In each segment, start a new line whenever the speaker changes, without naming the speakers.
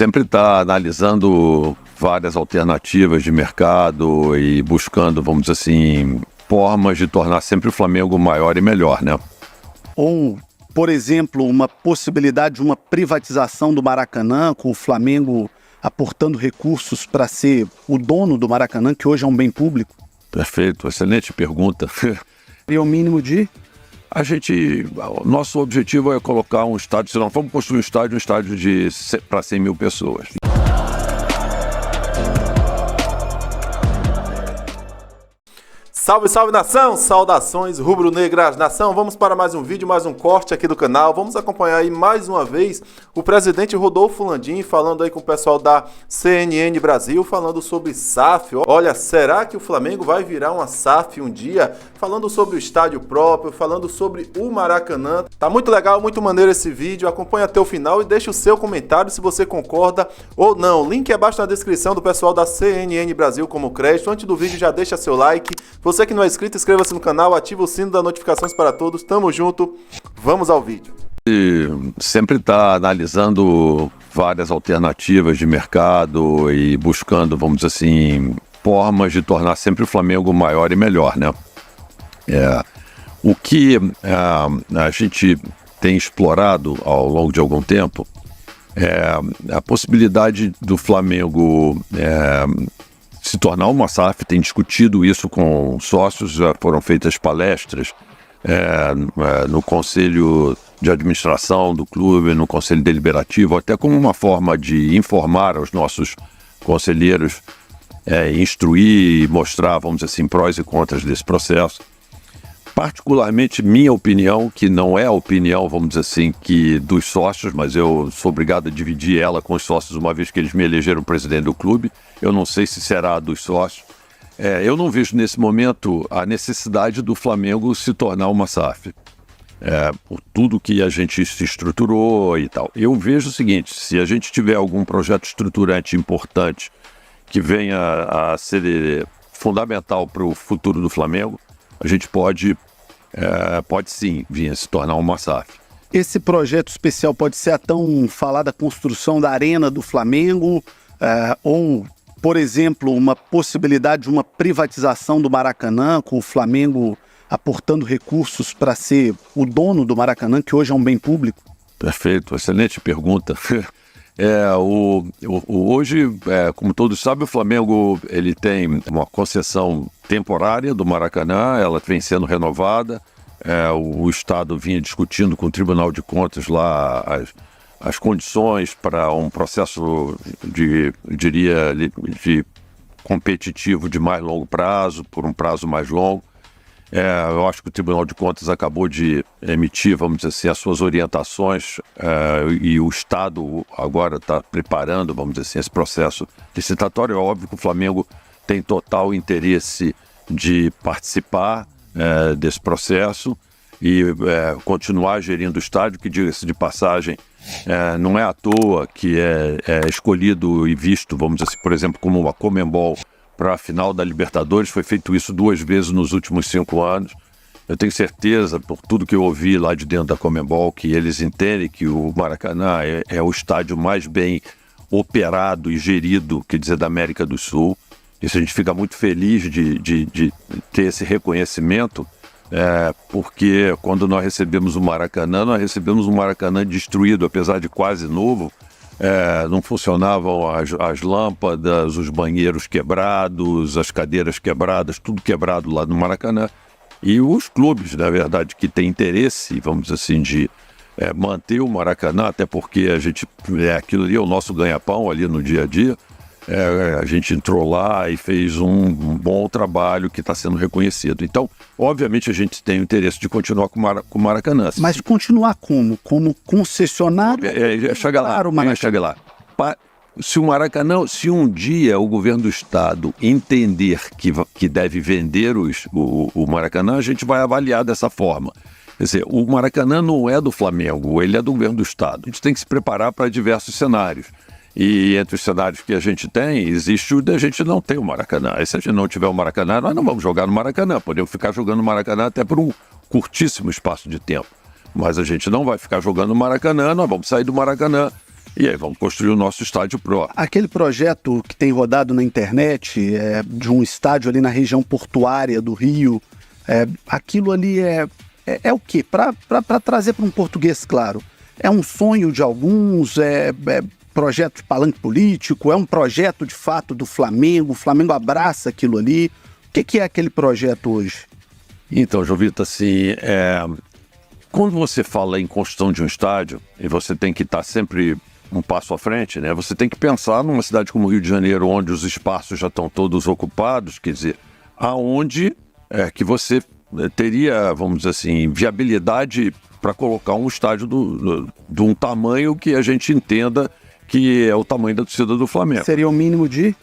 sempre está analisando várias alternativas de mercado e buscando, vamos dizer assim, formas de tornar sempre o Flamengo maior e melhor, né?
Ou, por exemplo, uma possibilidade de uma privatização do Maracanã, com o Flamengo aportando recursos para ser o dono do Maracanã, que hoje é um bem público?
Perfeito, excelente pergunta.
E o mínimo de?
Nosso objetivo é colocar um estádio, se não vamos construir um estádio para 100 mil pessoas.
Salve, salve nação! Saudações rubro-negras, nação! Vamos para mais um vídeo, mais um corte aqui do canal. Vamos acompanhar aí mais uma vez o presidente Rodolfo Landim falando aí com o pessoal da CNN Brasil, falando sobre SAF. Olha, será que o Flamengo vai virar uma SAF um dia? Falando sobre o estádio próprio, falando sobre o Maracanã. Tá muito legal, muito maneiro esse vídeo. Acompanha até o final e deixa o seu comentário se você concorda ou não. Link abaixo na descrição do pessoal da CNN Brasil como crédito. Antes do vídeo já deixa seu like. Você que não é inscrito, inscreva-se no canal, ativa o sino das notificações para todos. Tamo junto, vamos ao vídeo.
E sempre está analisando várias alternativas de mercado e buscando, vamos dizer assim, formas de tornar sempre o Flamengo maior e melhor, né? O que a gente tem explorado ao longo de algum tempo é a possibilidade do Flamengo se tornar uma SAF. Tem discutido isso com sócios, já foram feitas palestras no Conselho de Administração do clube, no Conselho Deliberativo, até como uma forma de informar aos nossos conselheiros, instruir e mostrar, vamos dizer assim, prós e contras desse processo. Particularmente, minha opinião, que não é a opinião, vamos dizer assim, que dos sócios, mas eu sou obrigado a dividir ela com os sócios uma vez que eles me elegeram presidente do clube. Eu não sei se será a dos sócios. Eu não vejo nesse momento a necessidade do Flamengo se tornar uma SAF. Por tudo que a gente se estruturou e tal. Eu vejo o seguinte: se a gente tiver algum projeto estruturante importante que venha a ser fundamental para o futuro do Flamengo, a gente pode sim vir a se tornar uma SAF.
Esse projeto especial pode ser a tão falada construção da Arena do Flamengo, ou, por exemplo, uma possibilidade de uma privatização do Maracanã, com o Flamengo aportando recursos para ser o dono do Maracanã, que hoje é um bem público?
Perfeito, excelente pergunta. Hoje, como todos sabem, o Flamengo ele tem uma concessão temporária do Maracanã, ela vem sendo renovada. O Estado vinha discutindo com o Tribunal de Contas lá as condições para um processo de competitivo de mais longo prazo, por um prazo mais longo. Eu acho que o Tribunal de Contas acabou de emitir, vamos dizer assim, as suas orientações, e o Estado agora está preparando, vamos dizer assim, esse processo licitatório. É óbvio que o Flamengo tem total interesse de participar desse processo e continuar gerindo o estádio, que, diga-se de passagem, não é à toa que é escolhido e visto, vamos dizer assim, por exemplo, como uma Conmebol para a final da Libertadores. Foi feito isso 2 vezes nos últimos 5 anos. Eu tenho certeza, por tudo que eu ouvi lá de dentro da Conmebol, que eles entendem que o Maracanã é o estádio mais bem operado e gerido, quer dizer, da América do Sul. Isso a gente fica muito feliz de ter esse reconhecimento, porque quando nós recebemos o Maracanã, nós recebemos um Maracanã destruído, apesar de quase novo. Não funcionavam as lâmpadas, os banheiros quebrados, as cadeiras quebradas, tudo quebrado lá no Maracanã. E os clubes, na verdade, que têm interesse, vamos dizer assim, de manter o Maracanã, até porque aquilo ali é o nosso ganha-pão ali no dia a dia. A gente entrou lá e fez um bom trabalho que está sendo reconhecido. Então, obviamente, a gente tem o interesse de continuar com o Maracanã.
Mas continuar como? Como concessionário?
Chega lá. Se um dia o governo do estado entender que deve vender o Maracanã, a gente vai avaliar dessa forma. Quer dizer, o Maracanã não é do Flamengo, ele é do governo do estado. A gente tem que se preparar para diversos cenários. E entre os cenários que a gente tem, existe o da gente não ter o Maracanã. E se a gente não tiver o Maracanã, nós não vamos jogar no Maracanã. Podemos ficar jogando no Maracanã até por um curtíssimo espaço de tempo. Mas a gente não vai ficar jogando no Maracanã, nós vamos sair do Maracanã E aí vamos construir o nosso estádio próprio.
Aquele projeto que tem rodado na internet, de um estádio ali na região portuária do Rio, aquilo ali é o quê? Para trazer para um português claro, é um sonho de alguns, projeto de palanque político, é um projeto de fato do Flamengo, o Flamengo abraça aquilo ali. O que é aquele projeto hoje?
Então, João Vitor, assim, quando você fala em construção de um estádio, e você tem que estar sempre um passo à frente, né? Você tem que pensar numa cidade como o Rio de Janeiro, onde os espaços já estão todos ocupados, quer dizer, aonde que você teria, vamos dizer assim, viabilidade para colocar um estádio de um tamanho que a gente entenda que é o tamanho da torcida do Flamengo.
Seria o mínimo de?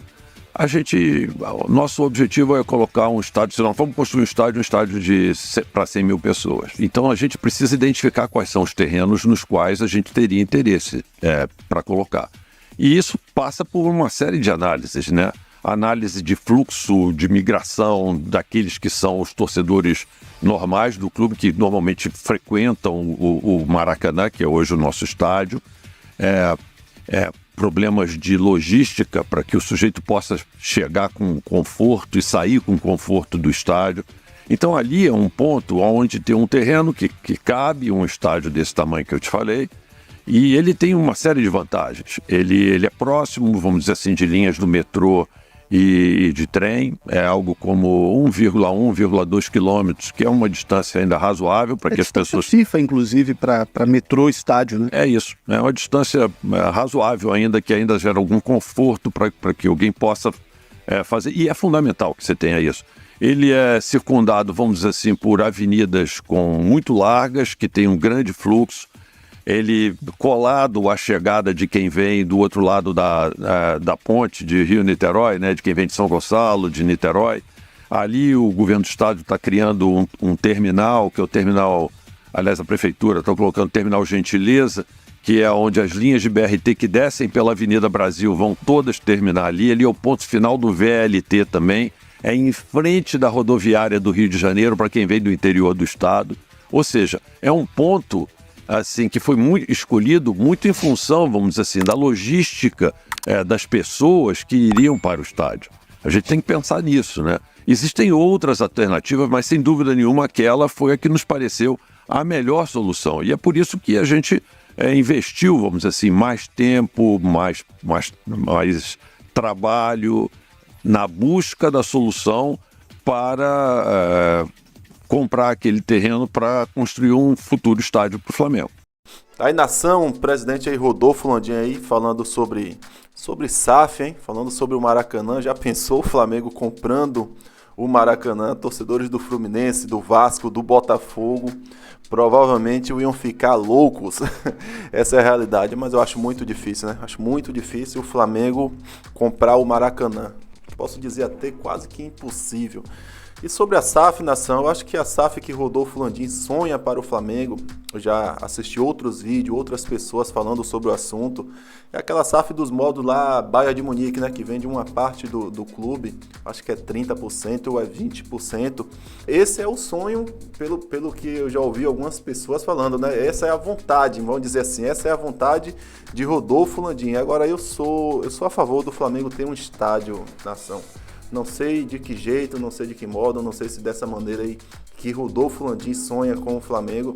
Nosso objetivo é colocar um estádio, se nós vamos construir um estádio para 100 mil pessoas. Então a gente precisa identificar quais são os terrenos nos quais a gente teria interesse para colocar. E isso passa por uma série de análises, né? Análise de fluxo, de migração daqueles que são os torcedores normais do clube, que normalmente frequentam o Maracanã, que é hoje o nosso estádio. Problemas de logística para que o sujeito possa chegar com conforto e sair com conforto do estádio. Então ali é um ponto onde tem um terreno que cabe um estádio desse tamanho que eu te falei, e ele tem uma série de vantagens. Ele é próximo, vamos dizer assim, de linhas do metrô e de trem, é algo como 1,2 quilômetros, que é uma distância ainda razoável para que as pessoas...
FIFA, inclusive, para metrô estádio, né?
É isso, é uma distância razoável ainda, que ainda gera algum conforto para que alguém possa fazer, e é fundamental que você tenha isso. Ele é circundado, vamos dizer assim, por avenidas muito largas, que tem um grande fluxo. Ele colado à chegada de quem vem do outro lado da ponte de Rio-Niterói, né, de quem vem de São Gonçalo, de Niterói. Ali o governo do estado está criando um terminal, que é o terminal, aliás, a prefeitura está colocando o terminal Gentileza, que é onde as linhas de BRT que descem pela Avenida Brasil vão todas terminar ali. Ali é o ponto final do VLT também, é em frente da rodoviária do Rio de Janeiro, para quem vem do interior do estado. Ou seja, é um ponto assim, que foi escolhido muito em função, vamos dizer assim, da logística das pessoas que iriam para o estádio. A gente tem que pensar nisso, né? Existem outras alternativas, mas sem dúvida nenhuma aquela foi a que nos pareceu a melhor solução. E é por isso que a gente investiu, vamos dizer assim, mais tempo, mais trabalho na busca da solução para comprar aquele terreno para construir um futuro estádio para o Flamengo.
Aí, nação, o presidente aí, Rodolfo Landim aí, falando sobre SAF, hein? Falando sobre o Maracanã. Já pensou o Flamengo comprando o Maracanã? Torcedores do Fluminense, do Vasco, do Botafogo, provavelmente iam ficar loucos. Essa é a realidade, mas eu acho muito difícil, né? Acho muito difícil o Flamengo comprar o Maracanã. Posso dizer até quase que impossível. E sobre a SAF, nação, eu acho que a SAF que Rodolfo Landim sonha para o Flamengo, eu já assisti outros vídeos, outras pessoas falando sobre o assunto, é aquela SAF dos modos lá, Bayern de Munique, né, que vende uma parte do clube, acho que é 30% ou é 20%. Esse é o sonho, pelo que eu já ouvi algumas pessoas falando, né, essa é a vontade, vamos dizer assim, essa é a vontade de Rodolfo Landim. Agora eu sou a favor do Flamengo ter um estádio, nação. Não sei de que jeito, não sei de que modo, não sei se dessa maneira aí que Rodolfo Landim sonha com o Flamengo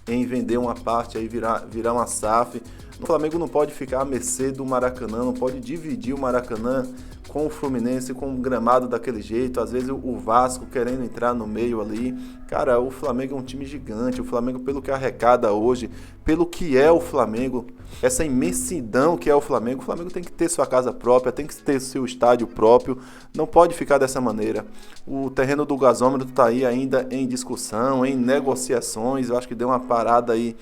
em vender uma parte aí, virar uma SAF. O Flamengo não pode ficar à mercê do Maracanã, não pode dividir o Maracanã com o Fluminense, com o gramado daquele jeito, às vezes o Vasco querendo entrar no meio ali. Cara, o Flamengo é um time gigante, o Flamengo pelo que arrecada hoje, pelo que é o Flamengo, essa imensidão que é o Flamengo tem que ter sua casa própria, tem que ter seu estádio próprio, não pode ficar dessa maneira. O terreno do gasômetro está aí ainda em discussão, em negociações, eu acho que deu uma parada aí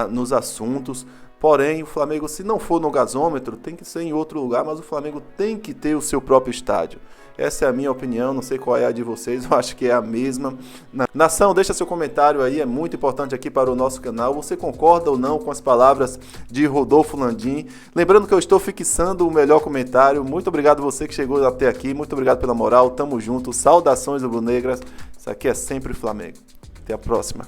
nos assuntos. Porém, o Flamengo, se não for no gasômetro, tem que ser em outro lugar, mas o Flamengo tem que ter o seu próprio estádio. Essa é a minha opinião, não sei qual é a de vocês, eu acho que é a mesma. Nação, deixa seu comentário aí, é muito importante aqui para o nosso canal. Você concorda ou não com as palavras de Rodolfo Landim? Lembrando que eu estou fixando o melhor comentário. Muito obrigado você que chegou até aqui, muito obrigado pela moral, tamo junto, saudações rubro-negras. Isso aqui é sempre Flamengo. Até a próxima.